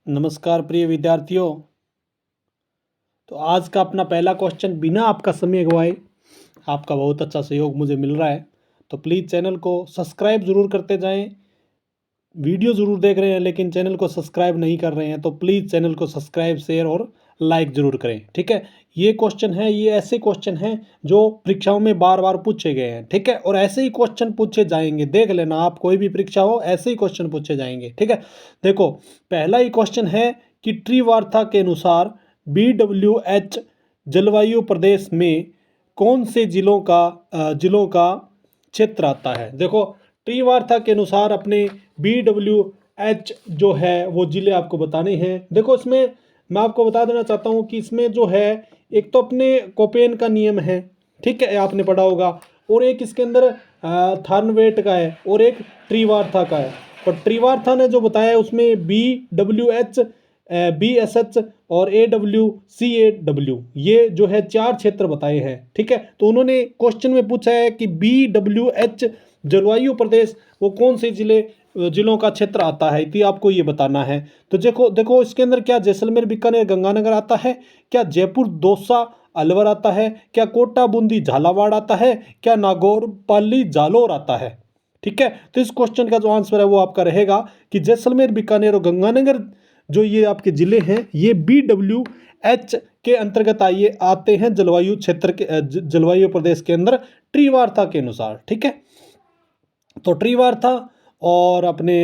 नमस्कार प्रिय विद्यार्थियों। तो आज का अपना पहला क्वेश्चन बिना आपका समय गवाए, आपका बहुत अच्छा सहयोग मुझे मिल रहा है तो प्लीज़ चैनल को सब्सक्राइब ज़रूर करते जाएं। वीडियो ज़रूर देख रहे हैं लेकिन चैनल को सब्सक्राइब नहीं कर रहे हैं तो प्लीज़ चैनल को सब्सक्राइब, शेयर और लाइक ज़रूर करें। ठीक है, ये क्वेश्चन है, ये ऐसे क्वेश्चन हैं जो परीक्षाओं में बार बार पूछे गए हैं। ठीक है, और ऐसे ही क्वेश्चन पूछे जाएंगे, देख लेना आप, कोई भी परीक्षा हो ऐसे ही क्वेश्चन पूछे जाएंगे। ठीक है, देखो पहला ही क्वेश्चन है कि ट्री वार्ता के अनुसार BWH जलवायु प्रदेश में कौन से जिलों का क्षेत्र आता है। देखो ट्री वार्ता के अनुसार अपने BWH जो है वो जिले आपको बताने हैं। देखो इसमें मैं आपको बता देना चाहता हूँ कि इसमें जो है एक तो अपने कोपेन का नियम है, ठीक है, आपने पढ़ा होगा, और एक इसके अंदर थार्नवेट का है और एक ट्री वार्ता का है। और ट्री वार्ता ने जो बताया है उसमें BWH, BSH और AWCAW ये जो है 4 क्षेत्र बताए हैं। ठीक है, तो उन्होंने क्वेश्चन में पूछा है कि BWH जलवायु प्रदेश वो कौन से जिलों का क्षेत्र आता है, तो आपको ये बताना है। तो देखो देखो इसके अंदर क्या जैसलमेर, बीकानेर, गंगानगर आता है, क्या जयपुर, दौसा, अलवर आता है, क्या कोटा, बूंदी, झालावाड़ आता है, क्या नागौर, पाली, जालौर आता है। ठीक है, तो इस क्वेश्चन का जो आंसर है वो आपका रहेगा कि जैसलमेर, बीकानेर और गंगानगर जो ये आपके जिले हैं ये BWH के अंतर्गत आते हैं जलवायु क्षेत्र के जलवायु प्रदेश के अंदर ट्री वार्ता के अनुसार। ठीक है, तो ट्री वार्ता और अपने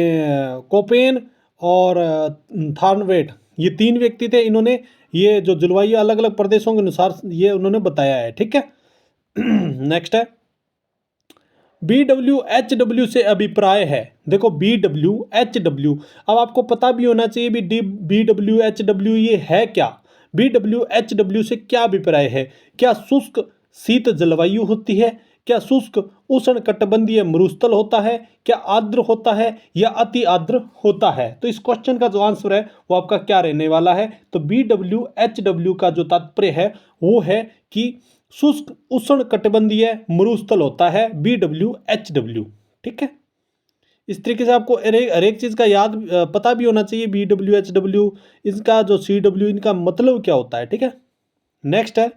कोपेन और थार्नवेट ये 3 व्यक्ति थे, इन्होंने ये जो जलवायु अलग अलग प्रदेशों के अनुसार ये उन्होंने बताया है। ठीक है, नेक्स्ट है BWHW से अभिप्राय है। देखो BWHW, अब आपको पता भी होना चाहिए भी BWHW ये है क्या। BWHW से क्या अभिप्राय है, क्या शुष्क शीत जलवायु होती है, क्या शुष्क उष्ण कटिबंधीय मरुस्थल होता है, क्या आर्द्र होता है या अति आर्द्र होता है। तो इस क्वेश्चन का जो आंसर है वो आपका क्या रहने वाला है। तो BWHW का जो तात्पर्य है वो है कि शुष्क उष्ण कटिबंधीय मरुस्थल होता है BWHW। ठीक है, इस तरीके से आपको हर एक चीज़ का पता भी होना चाहिए। BWHW, इसका जो CW, इनका मतलब क्या होता है। ठीक है, नेक्स्ट है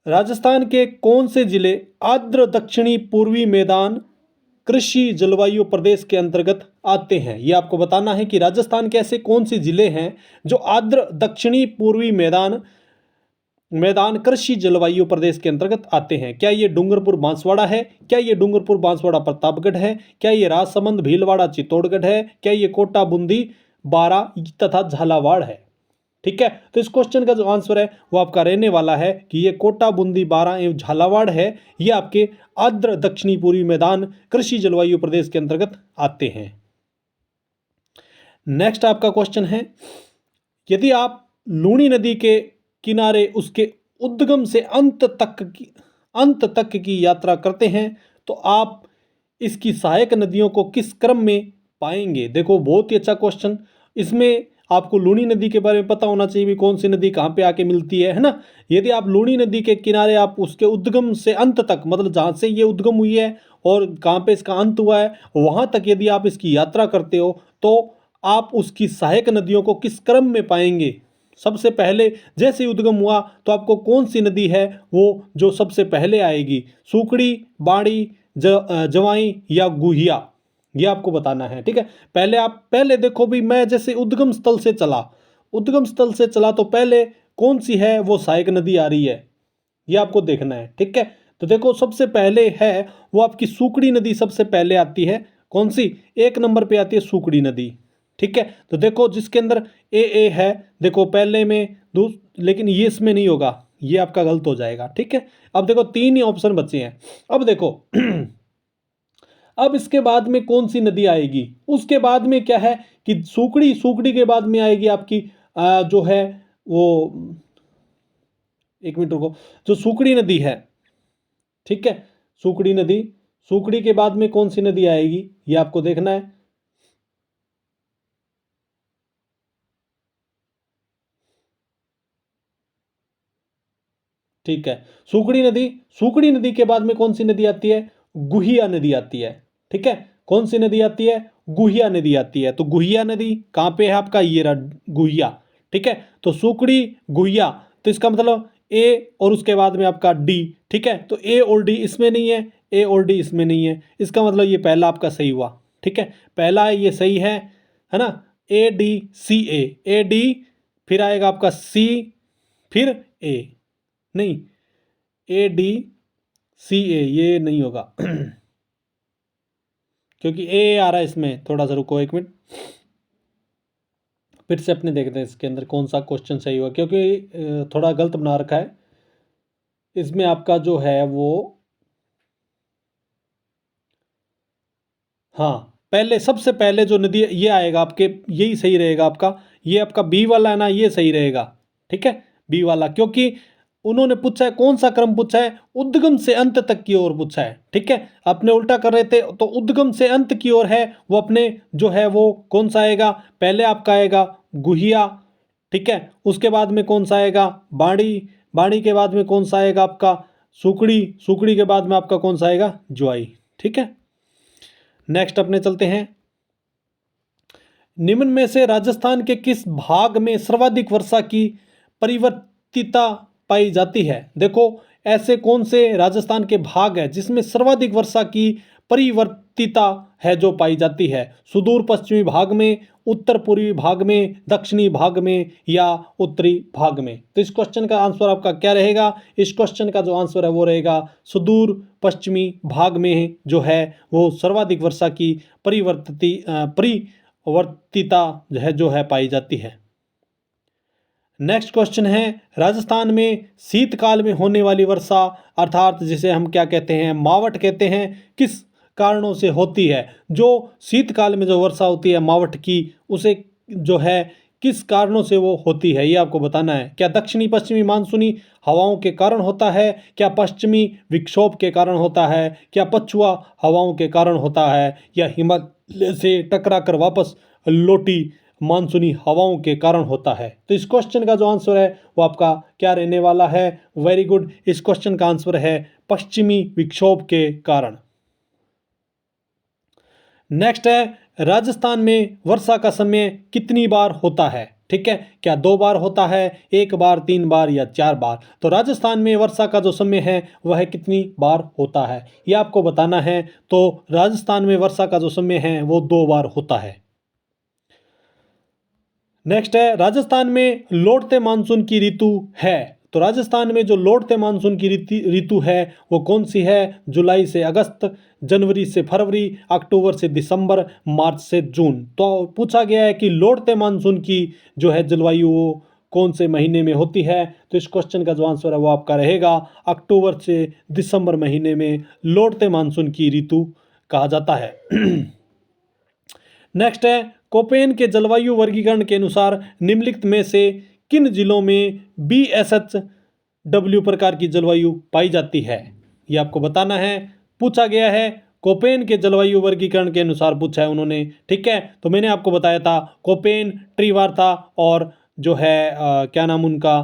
राजस्थान के कौन से जिले आर्द्र दक्षिणी पूर्वी मैदान कृषि जलवायु प्रदेश के अंतर्गत आते हैं। ये आपको बताना है कि राजस्थान के ऐसे कौन से जिले हैं जो आर्द्र दक्षिणी पूर्वी मैदान कृषि जलवायु प्रदेश के अंतर्गत आते हैं। क्या ये डूंगरपुर बांसवाड़ा है, क्या ये डूंगरपुर बांसवाड़ा प्रतापगढ़ है, क्या ये राजसमंद भीलवाड़ा चित्तौड़गढ़ है, क्या ये कोटा बूंदी बारा तथा झालावाड़ है। ठीक है, तो इस क्वेश्चन का जो आंसर है वो आपका रहने वाला है कि ये कोटा, बूंदी, बारा एवं झालावाड़ है, ये आपके आर्द्र दक्षिणी पूर्वी मैदान कृषि जलवायु प्रदेश के अंतर्गत आते हैं। नेक्स्ट आपका क्वेश्चन है यदि आप लूनी नदी के किनारे उसके उद्गम से अंत तक की यात्रा करते हैं तो आप इसकी सहायक नदियों को किस क्रम में पाएंगे। देखो बहुत ही अच्छा क्वेश्चन, इसमें आपको लूनी नदी के बारे में पता होना चाहिए भी कौन सी नदी कहाँ पे आके मिलती है ना। यदि आप लूनी नदी के किनारे आप उसके उद्गम से अंत तक, मतलब जहाँ से ये उद्गम हुई है और कहाँ पे इसका अंत हुआ है, वहाँ तक यदि आप इसकी यात्रा करते हो तो आप उसकी सहायक नदियों को किस क्रम में पाएंगे। सबसे पहले जैसे उद्गम हुआ तो आपको कौन सी नदी है वो जो सबसे पहले आएगी, सुकड़ी, बाड़ी, जवाई या गुहिया, ये आपको बताना है। ठीक है, पहले देखो भी, मैं जैसे उद्गम स्थल से चला तो पहले कौन सी है वो सहायक नदी आ रही है, ये आपको देखना है। ठीक है, तो देखो सबसे पहले है वो आपकी सुकड़ी नदी सबसे पहले आती है। कौन सी, 1 नंबर पे आती है सुकड़ी नदी। ठीक है, तो देखो जिसके अंदर ए है, देखो पहले में लेकिन ये इसमें नहीं होगा, ये आपका गलत हो जाएगा। ठीक है, अब देखो 3 ही ऑप्शन बचे हैं। अब देखो अब इसके बाद में कौन सी नदी आएगी, उसके बाद में क्या है कि सुकड़ी के बाद में आएगी आपकी जो है वो, एक मिनट रुको, जो सुकड़ी नदी है। ठीक है, सुकड़ी नदी, सुकड़ी के बाद में कौन सी नदी आएगी ये आपको देखना है। ठीक है, सुकड़ी नदी के बाद में कौन सी नदी आती है, गुहिया नदी आती है। ठीक है, कौन सी नदी आती है? गुहिया नदी आती है। तो गुहिया नदी कहाँ पे है आपका? ये रहा गुहिया, ठीक है। तो सुकड़ी गुहिया, तो इसका मतलब ए और उसके बाद में आपका डी, ठीक है। तो ए और डी इसमें नहीं है, ए और डी इसमें नहीं है, इसका मतलब ये पहला आपका सही हुआ, ठीक है। पहला ये सही है ना। A D C A D, फिर आएगा आपका सी, फिर ए, नहीं ए डी सी ए, ये नहीं होगा क्योंकि ए आ रहा है इसमें। थोड़ा सा रुको 1 मिनट, फिर से अपने देखते हैं इसके अंदर कौन सा क्वेश्चन सही हुआ, क्योंकि थोड़ा गलत बना रखा है इसमें आपका जो है वो। हाँ, पहले सबसे पहले जो नदी ये आएगा आपके, यही सही रहेगा आपका। ये आपका बी वाला है ना, ये सही रहेगा, ठीक है, बी वाला। क्योंकि उन्होंने पूछा है कौन सा क्रम पूछा है? उद्गम से अंत तक की ओर पूछा है, ठीक है। अपने उल्टा कर रहे थे, तो उद्गम से अंत की ओर है वो अपने जो है वो कौन सा आएगा? पहले आपका आएगा गुहिया, ठीक है। उसके बाद में कौन सा आएगा? बाड़ी, बाड़ी के बाद में कौन सा आएगा आपका? सुकड़ी, सुकड़ी के बाद में आपका कौन सा आएगा? ज्वाई, ठीक है। नेक्स्ट अपने चलते हैं। निम्न में से राजस्थान के किस भाग में सर्वाधिक वर्षा की परिवर्तिता पाई जाती है? देखो, ऐसे कौन से राजस्थान के भाग है जिसमें सर्वाधिक वर्षा की परिवर्तिता है जो पाई जाती है? सुदूर पश्चिमी भाग में, उत्तर पूर्वी भाग में, दक्षिणी भाग में, या उत्तरी भाग में? तो इस क्वेश्चन का आंसर आपका क्या रहेगा? इस क्वेश्चन का जो आंसर है वो रहेगा सुदूर पश्चिमी भाग में जो है वो सर्वाधिक वर्षा की परिवर्तिता जो है पाई जाती है। नेक्स्ट क्वेश्चन है, राजस्थान में शीतकाल में होने वाली वर्षा अर्थात जिसे हम क्या कहते हैं? मावठ कहते हैं, किस कारणों से होती है? जो शीतकाल में जो वर्षा होती है मावठ की, उसे जो है किस कारणों से वो होती है, ये आपको बताना है। क्या दक्षिणी पश्चिमी मानसूनी हवाओं के कारण होता है? क्या पश्चिमी विक्षोभ के कारण होता है? क्या पछुआ हवाओं के कारण होता है? या हिमालय से टकरा कर वापस लौटी मानसूनी हवाओं के कारण होता है? तो इस क्वेश्चन का जो आंसर है वो आपका क्या रहने वाला है? वेरी गुड, इस क्वेश्चन का आंसर है पश्चिमी विक्षोभ के कारण। नेक्स्ट है, राजस्थान में वर्षा का समय कितनी बार होता है? ठीक है, क्या 2 बार होता है, 1 बार, 3 बार या 4 बार? तो राजस्थान में वर्षा का जो समय है वह कितनी बार होता है, यह आपको बताना है। तो राजस्थान में वर्षा का जो समय है वो 2 बार होता है। नेक्स्ट है, राजस्थान में लौटते मानसून की ऋतु है। तो राजस्थान में जो लौटते मानसून की ऋतु है वो कौन सी है? जुलाई से अगस्त, जनवरी से फरवरी, अक्टूबर से दिसंबर, मार्च से जून। तो पूछा गया है कि लौटते मानसून की जो है जलवायु वो कौन से महीने में होती है? तो इस क्वेश्चन का जो आंसर है वो आपका रहेगा अक्टूबर से दिसंबर महीने में लौटते मानसून की ऋतु कहा जाता है। नेक्स्ट है, कोपेन के जलवायु वर्गीकरण के अनुसार निम्नलिखित में से किन जिलों में BSHW प्रकार की जलवायु पाई जाती है? ये आपको बताना है। पूछा गया है कोपेन के जलवायु वर्गीकरण के अनुसार पूछा है उन्होंने, ठीक है। तो मैंने आपको बताया था कोपेन, ट्रीवार्था और जो है क्या नाम उनका,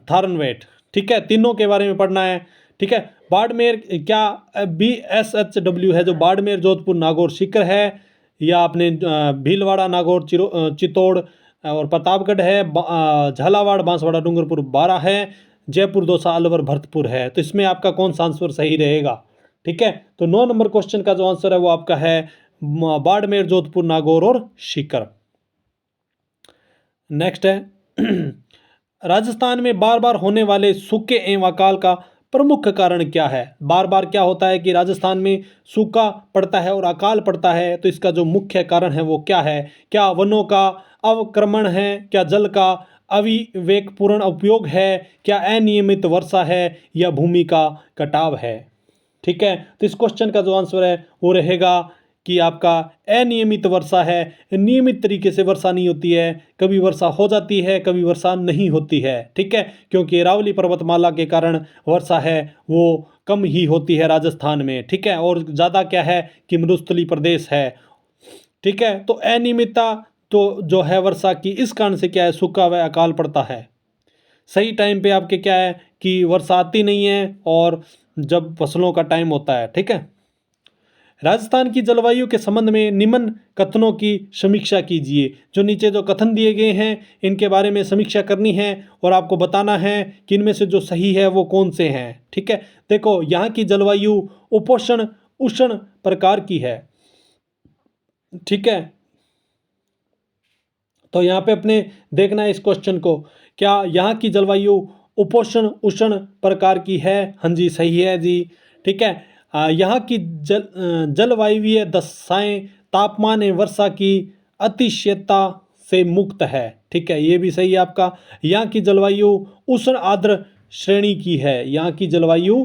थार्नवेट, ठीक है। तीनों के बारे में पढ़ना है, ठीक है। बाड़मेर क्या BSHW है जो बाड़मेर, जोधपुर, नागौर, सीकर है, या आपने भीलवाड़ा, नागौर, चित्तौड़ और प्रतापगढ़ है, झालावाड़, बांसवाड़ा, डूंगरपुर, बारा है, जयपुर, दौसा, अलवर, भरतपुर है। तो इसमें आपका कौन सा आंसर सही रहेगा? ठीक है, तो 9 नंबर क्वेश्चन का जो आंसर है वो आपका है बाड़मेर, जोधपुर, नागौर और सीकर। नेक्स्ट है, राजस्थान में बार बार होने वाले सूखे एवं अकाल का प्रमुख कारण क्या है? बार बार क्या होता है कि राजस्थान में सूखा पड़ता है और अकाल पड़ता है, तो इसका जो मुख्य कारण है वो क्या है? क्या वनों का अवक्रमण है? क्या जल का अविवेकपूर्ण उपयोग है? क्या अनियमित वर्षा है? या भूमि का कटाव है? ठीक है, तो इस क्वेश्चन का जो आंसर है वो रहेगा कि आपका अनियमित वर्षा है। नियमित तरीके से वर्षा नहीं होती है, कभी वर्षा हो जाती है, कभी वर्षा नहीं होती है, ठीक है। क्योंकि अरावली पर्वतमाला के कारण वर्षा है वो कम ही होती है राजस्थान में, ठीक है। और ज़्यादा क्या है कि मरुस्थलीय प्रदेश है, ठीक है। तो अनियमितता तो जो है वर्षा की, इस कारण से क्या है, सूखा व अकाल पड़ता है। सही टाइम पे आपके क्या है कि वर्षा आती नहीं है और जब फसलों का टाइम होता है, ठीक है। राजस्थान की जलवायु के संबंध में निम्न कथनों की समीक्षा कीजिए। जो नीचे जो कथन दिए गए हैं इनके बारे में समीक्षा करनी है और आपको बताना है कि इनमें से जो सही है वो कौन से हैं। ठीक है, देखो यहाँ की जलवायु उपोष्ण उष्ण प्रकार की है। ठीक है, तो यहाँ पे अपने देखना है इस क्वेश्चन को, क्या यहाँ की जलवायु उपोष्ण उष्ण प्रकार की है? हाँ जी, सही है जी। ठीक है, यहाँ की जलवायुवीय दशाएं तापमान एवं वर्षा की अतिशीतता से मुक्त है। ठीक है, ये भी सही है आपका। यहाँ की जलवायु उष्ण आर्द्र श्रेणी की है। यहाँ की जलवायु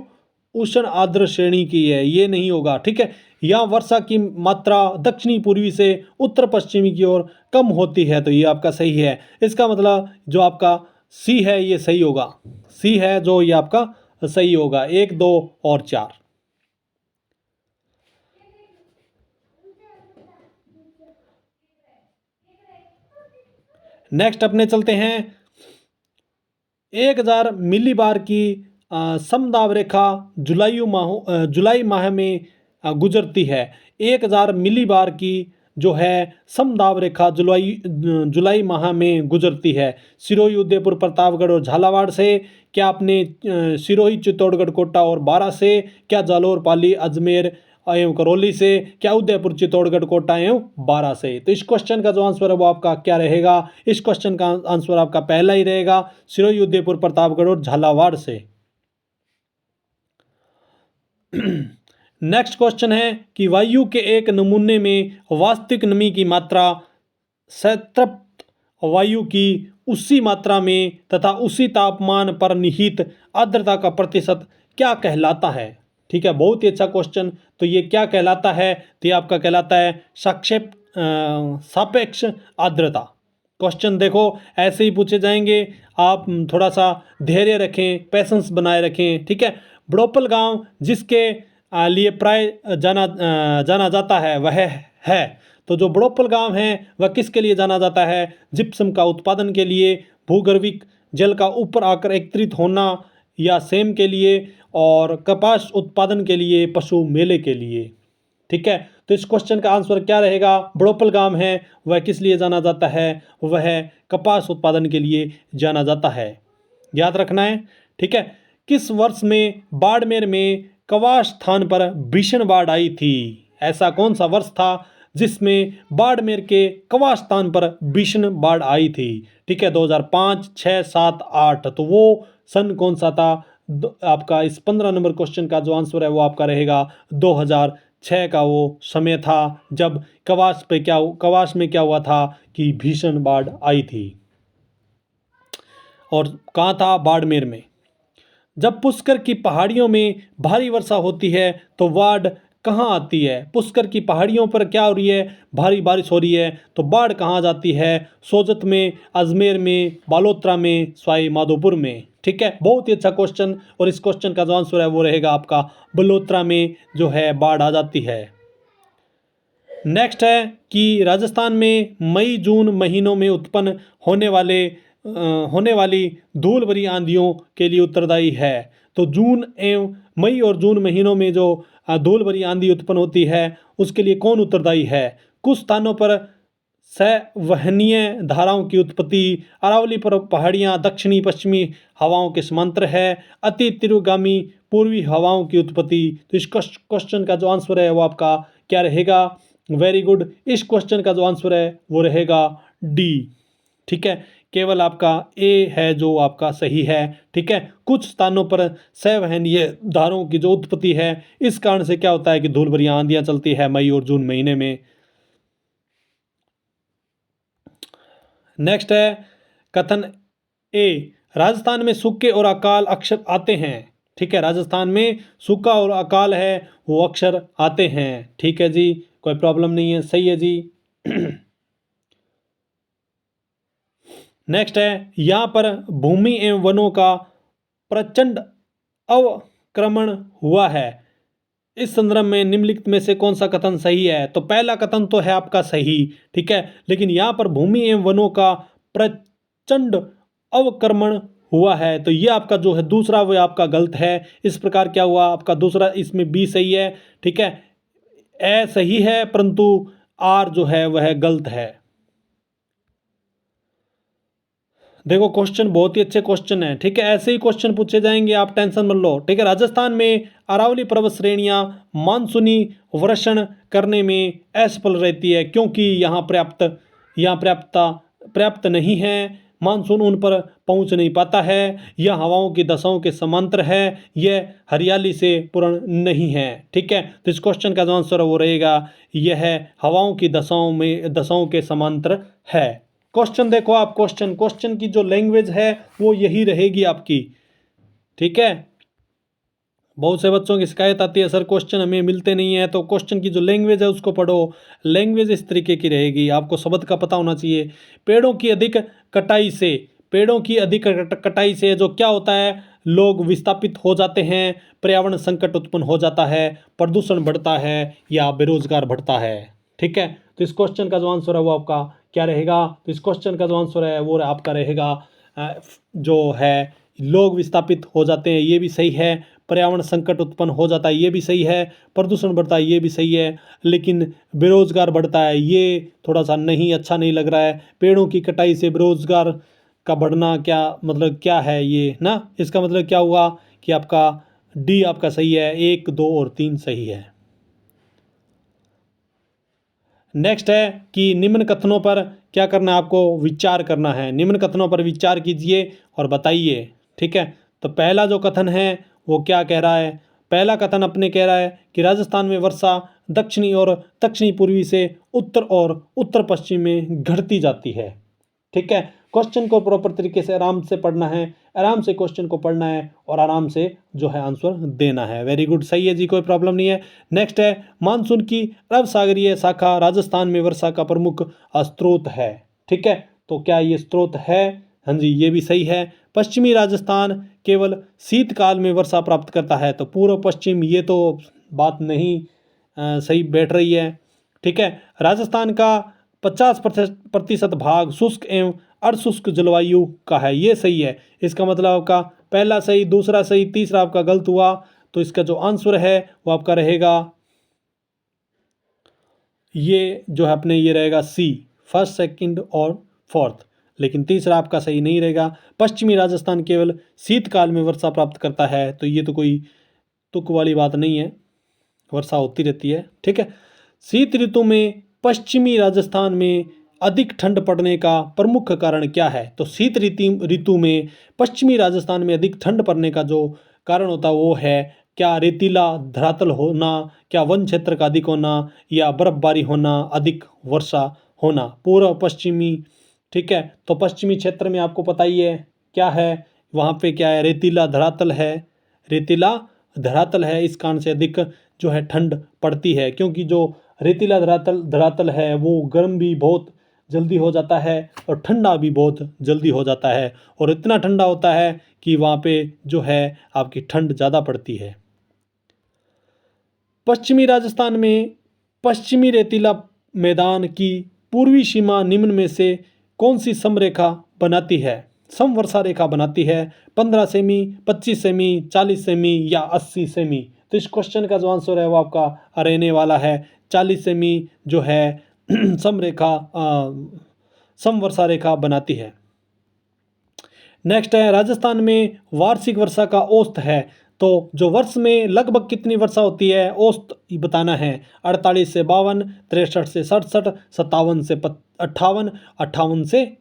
उष्ण आर्द्र श्रेणी की है, ये नहीं होगा। ठीक है, यहाँ वर्षा की मात्रा दक्षिणी पूर्वी से उत्तर पश्चिमी की ओर कम होती है, तो ये आपका सही है। इसका मतलब जो आपका सी है ये सही होगा। सी है जो ये आपका सही होगा, 1, 2 और 4। नेक्स्ट अपने चलते हैं 1000 मिलीबार की समदाब रेखा जुलाई माह में गुजरती है। 1000 मिलीबार की जो है समदाब रेखा जुलाई माह में गुजरती है। सिरोही, उदयपुर, प्रतापगढ़ और झालावाड़ से, क्या आपने सिरोही, चित्तौड़गढ़, कोटा और बारां से, क्या जालौर, पाली, अजमेर एवं करौली से, क्या उदयपुर, चित्तौड़गढ़, कोटा एवं बारां से। तो इस क्वेश्चन का जो आंसर है वो आपका क्या रहेगा? इस क्वेश्चन का आंसर आपका पहला ही रहेगा, सिरोही, उदयपुर, प्रतापगढ़ और झालावाड़ से। नेक्स्ट क्वेश्चन है कि वायु के एक नमूने में वास्तविक नमी की मात्रा संतृप्त वायु की उसी मात्रा में तथा उसी तापमान पर निहित आर्द्रता का प्रतिशत क्या कहलाता है? ठीक है, बहुत ही अच्छा क्वेश्चन। तो ये क्या कहलाता है? तो ये आपका कहलाता है सापेक्ष आर्द्रता। क्वेश्चन देखो ऐसे ही पूछे जाएंगे, आप थोड़ा सा धैर्य रखें, पैसेंस बनाए रखें। ठीक है, बड़ोपल गांव जिसके लिए प्राय जाना जाता है वह है। तो जो बड़ोपल गांव है वह किसके लिए जाना जाता है? जिप्सम का उत्पादन के लिए, भूगर्भिक जल का ऊपर आकर एकत्रित होना या सेम के लिए, और कपास उत्पादन के लिए, पशु मेले के लिए। ठीक है, तो इस क्वेश्चन का आंसर क्या रहेगा? बड़ोपल गांव है वह किस लिए जाना जाता है? वह कपास उत्पादन के लिए जाना जाता है, याद रखना है। ठीक है, किस वर्ष में बाड़मेर में कवास स्थान पर भीषण बाढ़ आई थी? ऐसा कौन सा वर्ष था जिसमें बाड़मेर के कवास स्थान पर भीषण बाढ़ आई थी? ठीक है, 2005, 6, 7, 8। तो वो सन कौन सा था? आपका इस 15 नंबर क्वेश्चन का जो आंसर है वो आपका रहेगा 2006 का वो समय था जब कवास में क्या हुआ था कि भीषण बाढ़ आई थी। और कहाँ था? बाड़मेर में। जब पुष्कर की पहाड़ियों में भारी वर्षा होती है तो बाढ़ कहाँ आती है? पुष्कर की पहाड़ियों पर क्या हो रही है? भारी बारिश हो रही है, तो बाढ़ कहाँ जाती है? सोजत में, अजमेर में, बालोतरा में, सवाई माधोपुर में। ठीक है, बहुत ही अच्छा क्वेश्चन। और इस क्वेश्चन का जो आंसर है वो रहेगा आपका बलोत्रा में जो है बाढ़ आ जाती है। नेक्स्ट है कि राजस्थान में मई जून महीनों में उत्पन्न होने वाली धूल भरी आंधियों के लिए उत्तरदायी है। तो जून एवं मई और जून महीनों में जो धूल भरी आंधी उत्पन्न होती है उसके लिए कौन उत्तरदायी है? कुछ स्थानों पर संवहनीय धाराओं की उत्पत्ति, अरावली पर पहाड़ियाँ दक्षिणी पश्चिमी हवाओं के समांतर है, अति तीव्रगामी पूर्वी हवाओं की उत्पत्ति। तो इस क्वेश्चन का जो आंसर है वो आपका क्या रहेगा? वेरी गुड, इस क्वेश्चन का जो आंसर है वो रहेगा डी। ठीक है, केवल आपका ए है जो आपका सही है। ठीक है, कुछ स्थानों पर संवहनीय धाराओं की जो उत्पत्ति है इस कारण से क्या होता है कि धूल भरी आंधियां चलती है मई और जून महीने में। नेक्स्ट है कथन ए, राजस्थान में सूखे और अकाल अक्षर आते हैं। ठीक है, राजस्थान में सूखा और अकाल है वो अक्षर आते हैं। ठीक है जी, कोई प्रॉब्लम नहीं है, सही है जी। नेक्स्ट है, यहाँ पर भूमि एवं वनों का प्रचंड अवक्रमण हुआ है। इस संदर्भ में निम्नलिखित में से कौन सा कथन सही है? तो पहला कथन तो है आपका सही। ठीक है, लेकिन यहाँ पर भूमि एवं वनों का प्रचंड अवक्रमण हुआ है, तो ये आपका जो है दूसरा वो आपका गलत है। इस प्रकार क्या हुआ आपका दूसरा, इसमें बी सही है। ठीक है, ए सही है परंतु आर जो है वह गलत है। देखो क्वेश्चन बहुत ही अच्छे क्वेश्चन है, ठीक है, ऐसे ही क्वेश्चन पूछे जाएंगे, आप टेंशन मत लो, ठीक है। राजस्थान में अरावली पर्वत श्रेणियां मानसूनी वर्षण करने में असफल रहती है क्योंकि यहाँ पर्याप्त नहीं है, मानसून उन पर पहुंच नहीं पाता है, यह हवाओं की दशाओं के समांतर है, यह हरियाली से पूर्ण नहीं है, ठीक है। तो इस क्वेश्चन का जो आंसर वो रहेगा यह हवाओं की दशाओं के समांतर है। क्वेश्चन देखो आप, क्वेश्चन की जो लैंग्वेज है वो यही रहेगी आपकी, ठीक है। बहुत से बच्चों की शिकायत आती है सर क्वेश्चन हमें मिलते नहीं है, तो क्वेश्चन की जो लैंग्वेज है उसको पढ़ो, लैंग्वेज इस तरीके की रहेगी, आपको शब्द का पता होना चाहिए। पेड़ों की अधिक कटाई से जो क्या होता है, लोग विस्थापित हो जाते हैं, पर्यावरण संकट उत्पन्न हो जाता है, प्रदूषण बढ़ता है या बेरोजगार बढ़ता है, ठीक है। तो इस क्वेश्चन का जो आंसर है वो आपका क्या रहेगा, तो इस क्वेश्चन का जो आंसर है वो आपका रहेगा जो है लोग विस्थापित हो जाते हैं, ये भी सही है, पर्यावरण संकट उत्पन्न हो जाता है, ये भी सही है, प्रदूषण बढ़ता है, ये भी सही है, लेकिन बेरोजगार बढ़ता है, ये थोड़ा सा नहीं अच्छा नहीं लग रहा है। पेड़ों की कटाई से बेरोजगार का बढ़ना क्या मतलब क्या है ये ना, इसका मतलब क्या हुआ कि आपका डी आपका सही है, 1, 2 और 3 सही है। नेक्स्ट है कि निम्न कथनों पर क्या करना है, आपको विचार करना है, निम्न कथनों पर विचार कीजिए और बताइए, ठीक है। तो पहला जो कथन है वो क्या कह रहा है, पहला कथन अपने कह रहा है कि राजस्थान में वर्षा दक्षिणी और दक्षिणी पूर्वी से उत्तर और उत्तर पश्चिम में घटती जाती है, ठीक है। क्वेश्चन को प्रॉपर तरीके से आराम से पढ़ना है, आराम से क्वेश्चन को पढ़ना है और आराम से जो है आंसर देना है। वेरी गुड, सही है जी, कोई प्रॉब्लम नहीं है। नेक्स्ट है मानसून की अरब सागरीय शाखा राजस्थान में वर्षा का प्रमुख स्रोत है, ठीक है। तो क्या ये स्रोत है, हाँ जी ये भी सही है। पश्चिमी राजस्थान केवल शीतकाल में वर्षा प्राप्त करता है, तो पूर्व पश्चिम ये तो बात नहीं सही बैठ रही है, ठीक है। राजस्थान का 50% भाग शुष्क एवं अर्धशुष्क जलवायु का है, ये सही है। इसका मतलब आपका पहला सही, दूसरा सही, तीसरा आपका गलत हुआ, तो इसका जो आंसर है वो आपका रहेगा ये जो है अपने ये रहेगा सी, फर्स्ट सेकंड और फोर्थ, लेकिन तीसरा आपका सही नहीं रहेगा। पश्चिमी राजस्थान केवल शीतकाल में वर्षा प्राप्त करता है, तो ये तो कोई तुक वाली बात नहीं है, वर्षा होती रहती है, ठीक है। शीत ऋतु में पश्चिमी राजस्थान में अधिक ठंड पड़ने का प्रमुख कारण क्या है, तो शीत ऋतु में पश्चिमी राजस्थान में अधिक ठंड पड़ने का जो कारण होता है वो है क्या, रेतीला धरातल होना, क्या वन क्षेत्र का अधिक होना, या बर्फबारी होना, अधिक वर्षा होना, पूर्व पश्चिमी, ठीक है। तो पश्चिमी क्षेत्र में आपको पता ही है क्या है, वहाँ पे क्या है, रेतीला धरातल है, रेतीला धरातल है, इस कारण से अधिक जो है ठंड पड़ती है, क्योंकि जो रेतीला धरातल है वो गर्म भी बहुत जल्दी हो जाता है और ठंडा भी बहुत जल्दी हो जाता है, और इतना ठंडा होता है कि वहाँ पे जो है आपकी ठंड ज़्यादा पड़ती है। पश्चिमी राजस्थान में पश्चिमी रेतीला मैदान की पूर्वी सीमा निम्न में से कौन सी समरेखा बनाती है, समवर्षा रेखा बनाती है, 15 सेमी, 25 सेमी, 40 सेमी या 80 सेमी। तो इस क्वेश्चन का जो आंसर है वो आपका रहने वाला है 40 सेमी जो है समवर्षा रेखा बनाती है। नेक्स्ट है राजस्थान में वार्षिक वर्षा का औसत है, तो जो वर्ष में लगभग कितनी वर्षा होती है औसत बताना है, 48 से 52, 63 से 67, 57 से 58, 58 से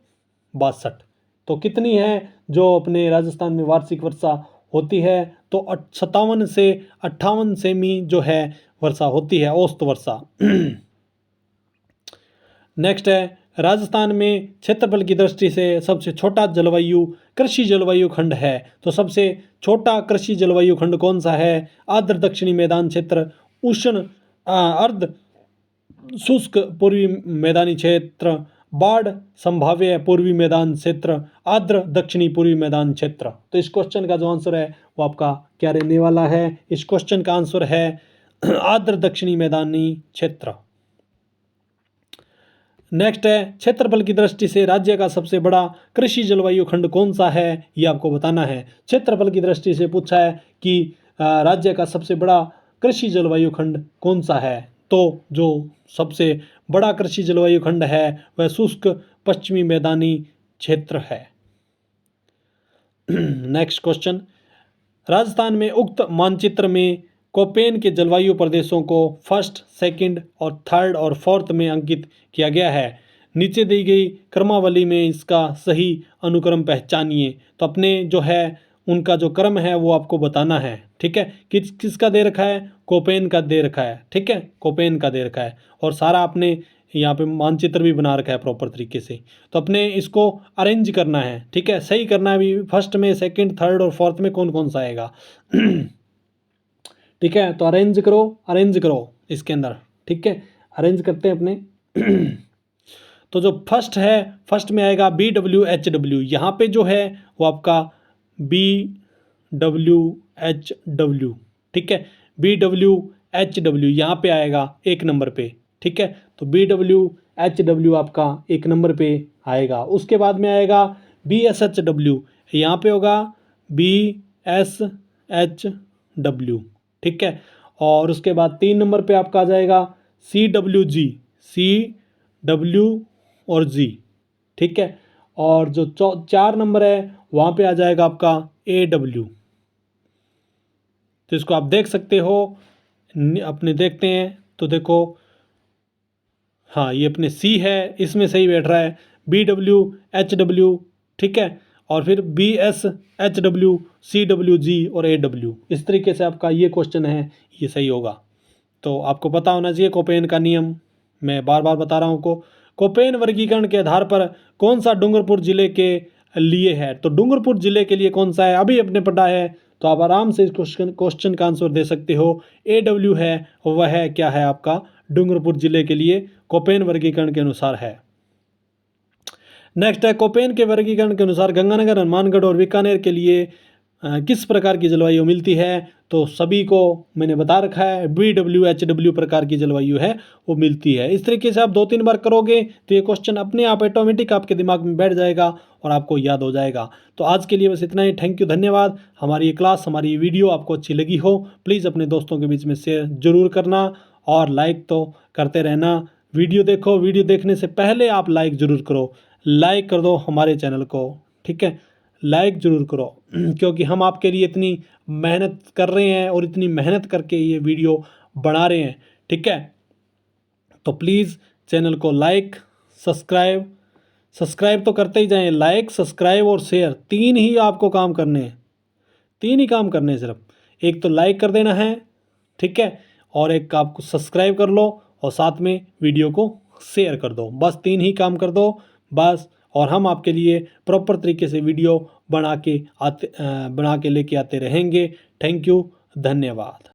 62। तो कितनी है जो अपने राजस्थान में वार्षिक वर्षा होती है, तो 57 से 58 सेमी जो है वर्षा होती है, औसत वर्षा। नेक्स्ट है राजस्थान में क्षेत्रफल की दृष्टि से सबसे छोटा जलवायु कृषि जलवायु खंड है, तो सबसे छोटा कृषि जलवायु खंड कौन सा है, आर्द्र दक्षिणी मैदान क्षेत्र, उष्ण अर्ध शुष्क पूर्वी मैदानी क्षेत्र, बाढ़ संभाव्य पूर्वी मैदान क्षेत्र, आर्द्र दक्षिणी पूर्वी मैदान क्षेत्र। तो इस क्वेश्चन का जो आंसर है वो आपका क्या रहने वाला है, इस क्वेश्चन का आंसर है आर्द्र दक्षिणी मैदानी क्षेत्र। नेक्स्ट है क्षेत्रफल की दृष्टि से राज्य का सबसे बड़ा कृषि जलवायु खंड कौन सा है, ये आपको बताना है। क्षेत्रफल की दृष्टि से पूछा है कि राज्य का सबसे बड़ा कृषि जलवायु खंड कौन सा है, तो जो सबसे बड़ा कृषि जलवायु खंड है वह शुष्क पश्चिमी मैदानी क्षेत्र है। नेक्स्ट क्वेश्चन, राजस्थान में उक्त मानचित्र में कोपेन के जलवायु प्रदेशों को फर्स्ट, सेकंड और थर्ड और फोर्थ में अंकित किया गया है। नीचे दी गई क्रमावली में इसका सही अनुक्रम पहचानिए। तो अपने जो है उनका जो क्रम है वो आपको बताना है। ठीक है, किसका दे रखा है, कोपेन का दे रखा है। ठीक है, कोपेन का दे रखा है और सारा आपने यहाँ पे मानचित्र भी बना रखा है प्रॉपर तरीके से। तो अपने इसको अरेंज करना है। ठीक है, सही करना है भी, फर्स्ट में, सेकंड, थर्ड और फोर्थ में कौन कौन सा आएगा। ठीक है, तो अरेंज करो इसके अंदर। ठीक है, अरेंज करते हैं अपने। तो जो फर्स्ट है, फर्स्ट में आएगा BWHW। यहाँ पे जो है वो आपका BWHW। ठीक है, BWHW यहाँ पे आएगा एक नंबर पे। ठीक है, तो BWHW आपका एक नंबर पे आएगा। उसके बाद में आएगा BSHW, यहाँ पे होगा BSHW। ठीक है, और उसके बाद 3 नंबर पे आपका आ जाएगा CWG, CW और G। ठीक है, और जो 4 नंबर है वहाँ पे आ जाएगा आपका AW। तो इसको आप देख सकते हो, अपने देखते हैं तो देखो, हाँ ये अपने C है, इसमें सही बैठ रहा है BWHW। ठीक है, और फिर BSHW, CWG और AW। इस तरीके से आपका ये क्वेश्चन है, ये सही होगा। तो आपको पता होना चाहिए कोपेन का नियम, मैं बार बार बता रहा हूँ को। कोपेन वर्गीकरण के आधार पर कौन सा डूंगरपुर जिले के लिए है। तो डूंगरपुर जिले के लिए कौन सा है, अभी अपने पढ़ा है, तो आप आराम से इस क्वेश्चन का आंसर दे सकते हो। AW है, वह है क्या है आपका डूंगरपुर जिले के लिए कोपेन वर्गीकरण के अनुसार है। नेक्स्ट है, कोपेन के वर्गीकरण के अनुसार गंगानगर, हनुमानगढ़ और बीकानेर के लिए किस प्रकार की जलवायु मिलती है। तो सभी को मैंने बता रखा है, BWHW प्रकार की जलवायु है वो मिलती है। इस तरीके से आप 2-3 बार करोगे तो ये क्वेश्चन अपने आप ऑटोमेटिक आपके दिमाग में बैठ जाएगा और आपको याद हो जाएगा। तो आज के लिए बस इतना ही। थैंक यू, धन्यवाद। हमारी ये क्लास, हमारी ये वीडियो आपको अच्छी लगी हो, प्लीज़ अपने दोस्तों के बीच में शेयर जरूर करना और लाइक तो करते रहना। वीडियो देखो, वीडियो देखने से पहले आप लाइक ज़रूर करो, लाइक कर दो हमारे चैनल को। ठीक है, लाइक ज़रूर करो क्योंकि हम आपके लिए इतनी मेहनत कर रहे हैं और इतनी मेहनत करके ये वीडियो बना रहे हैं। ठीक है, तो प्लीज़ चैनल को लाइक, सब्सक्राइब तो करते ही जाएं। लाइक, सब्सक्राइब और शेयर, 3 ही आपको काम करने हैं, 3 ही काम करने हैं सिर्फ। एक तो लाइक कर देना है, ठीक है, और एक आपको सब्सक्राइब कर लो और साथ में वीडियो को शेयर कर दो। बस 3 ही काम कर दो बस, और हम आपके लिए प्रॉपर तरीके से वीडियो बना के लेके आते रहेंगे। थैंक यू, धन्यवाद।